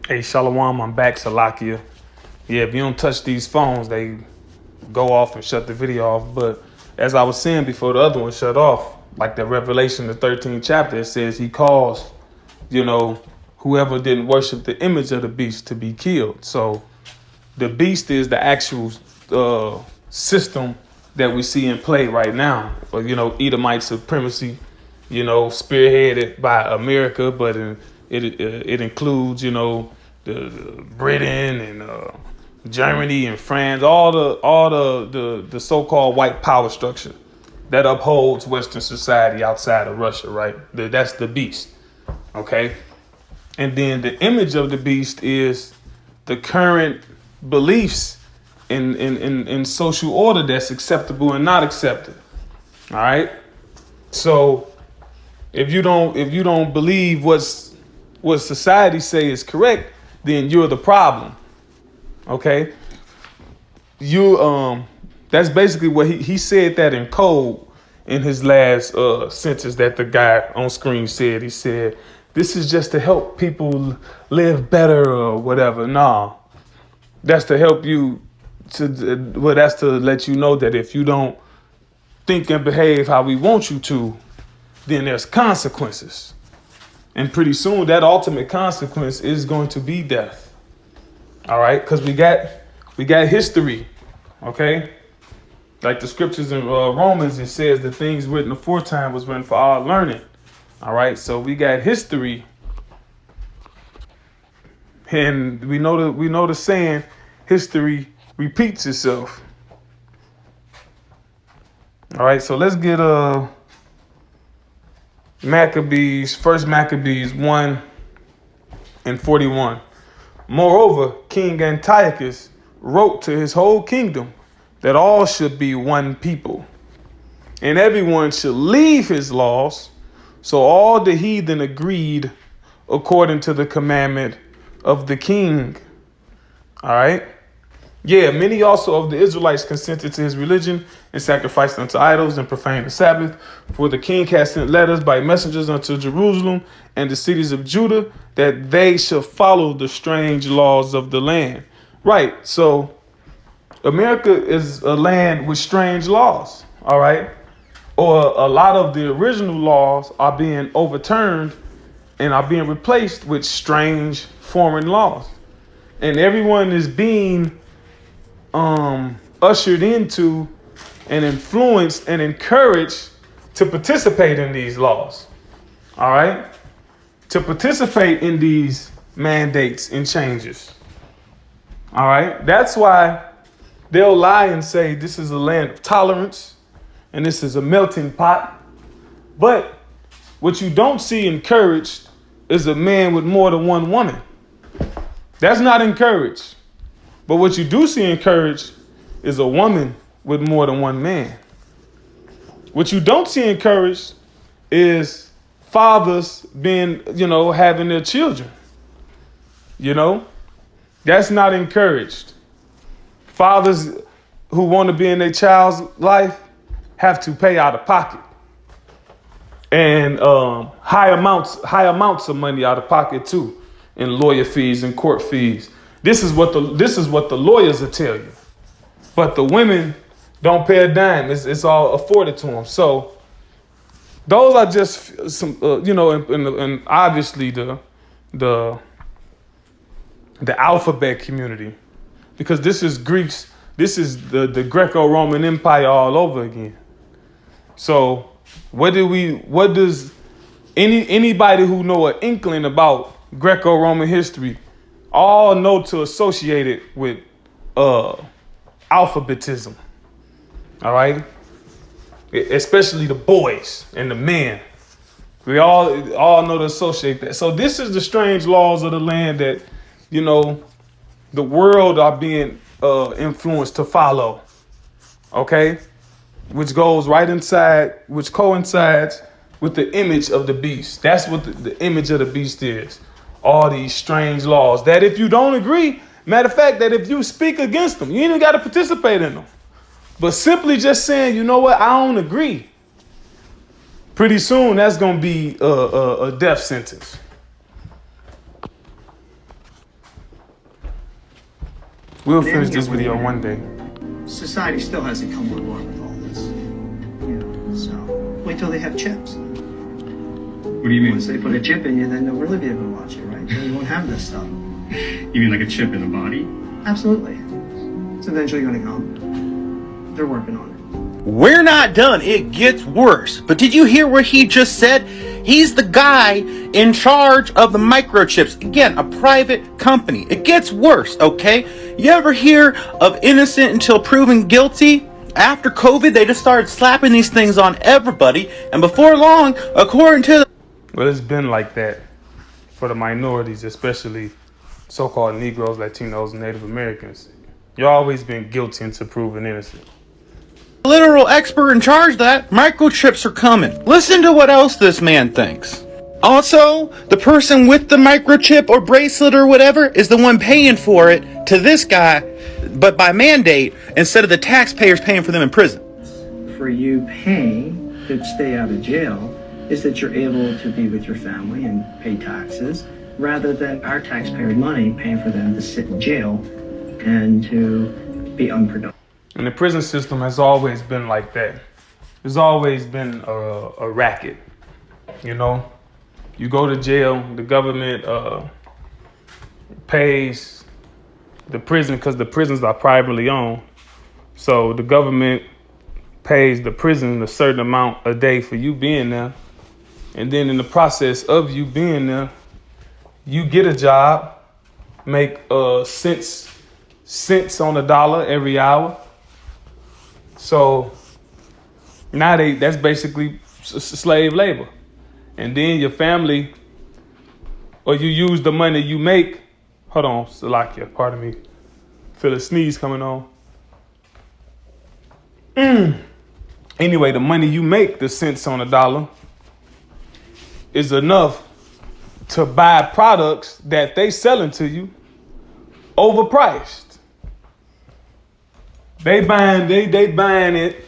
Hey, Shalom, I'm back, Salakia. Yeah, if you don't touch these phones, they go off and shut the video off. But as I was saying before the other one shut off, like the Revelation, the 13th chapter, it says he calls, whoever didn't worship the image of the beast to be killed. So the beast is the actual system that we see in play right now. But, Edomite supremacy, spearheaded by America, but it includes, the Britain and Germany and France, all the so-called white power structure that upholds Western society outside of Russia, right? That's the beast, okay? And then the image of the beast is the current beliefs in social order that's acceptable and not accepted. All right. So if you don't believe what society say is correct, then you're the problem. Okay. That's basically what he said that in code in his last sentence that the guy on screen said. He said, "This is just to help people live better or whatever." No, that's to help you that's to let you know that if you don't think and behave how we want you to, then there's consequences. And pretty soon that ultimate consequence is going to be death. All right, because we got history, okay? Like the scriptures in Romans, it says the things written aforetime was written for our learning. All right, so we got history, and we know the saying, history repeats itself. All right, so let's get First Maccabees 1:41. Moreover, King Antiochus wrote to his whole kingdom that all should be one people, and everyone should leave his laws. So all the heathen agreed according to the commandment of the king. All right. Yeah, many also of the Israelites consented to his religion and sacrificed unto idols and profaned the Sabbath. For the king had sent letters by messengers unto Jerusalem and the cities of Judah that they should follow the strange laws of the land. Right. So America is a land with strange laws. All right. Or a lot of the original laws are being overturned and are being replaced with strange foreign laws. And everyone is being ushered into and influenced and encouraged to participate in these laws. All right. To participate in these mandates and changes. All right. That's why they'll lie and say this is a land of tolerance and this is a melting pot. But what you don't see encouraged is a man with more than one woman. That's not encouraged. But what you do see encouraged is a woman with more than one man. What you don't see encouraged is fathers being, having their children. That's not encouraged. Fathers who want to be in their child's life have to pay out of pocket. And high amounts of money out of pocket too, in lawyer fees and court fees. This is what the lawyers will tell you, but the women don't pay a dime. It's all afforded to them. So those are just some, and obviously the alphabet community, because this is Greeks. This is the Greco-Roman Empire all over again. So what does anybody who know an inkling about Greco-Roman history all know to associate it with alphabetism? All right, especially the boys and the men. We all know to associate that. So this is the strange laws of the land that the world are being influenced to follow. Okay, which goes right inside, which coincides with the image of the beast. That's what the image of the beast is. All these strange laws that if you don't agree, matter of fact, that if you speak against them, you ain't even got to participate in them. But simply just saying, you know what, I don't agree. Pretty soon that's going to be a death sentence. We'll finish this video one day. Society still hasn't come on board with all this. So wait till they have chips. What do you mean? Once they put a chip in you, then they'll really be able to watch you, right? Then you won't have this stuff. You mean like a chip in the body? Absolutely. It's eventually going to come. They're working on it. We're not done. It gets worse. But did you hear what he just said? He's the guy in charge of the microchips. Again, a private company. It gets worse, okay? You ever hear of innocent until proven guilty? After COVID, they just started slapping these things on everybody. And before long, according to Well, it's been like that for the minorities, especially so-called Negroes, Latinos, and Native Americans. You've always been guilty until proven innocent. the literal expert in charge of that, microchips are coming. Listen to what else this man thinks. Also, the person with the microchip or bracelet or whatever is the one paying for it to this guy, but by mandate instead of the taxpayers paying for them in prison. For you paying to stay out of jail is that you're able to be with your family and pay taxes, rather than our taxpayer money paying for them to sit in jail and to be unproductive. And the prison system has always been like that. There's always been a racket, you know? You go to jail, the government pays the prison because the prisons are privately owned. So the government pays the prison a certain amount a day for you being there. And then in the process of you being there, you get a job, make cents on the dollar every hour. So now that's basically slave labor. And then your family, or you use the money you make. Hold on, Salakia, pardon me. Feel a sneeze coming on. Anyway, the money you make, the cents on the dollar, is enough to buy products that they selling to you overpriced. They buying it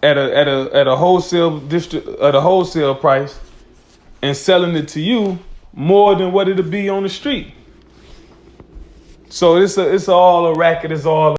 at a wholesale price and selling it to you more than what it'll be on the street. So it's all a racket. It's all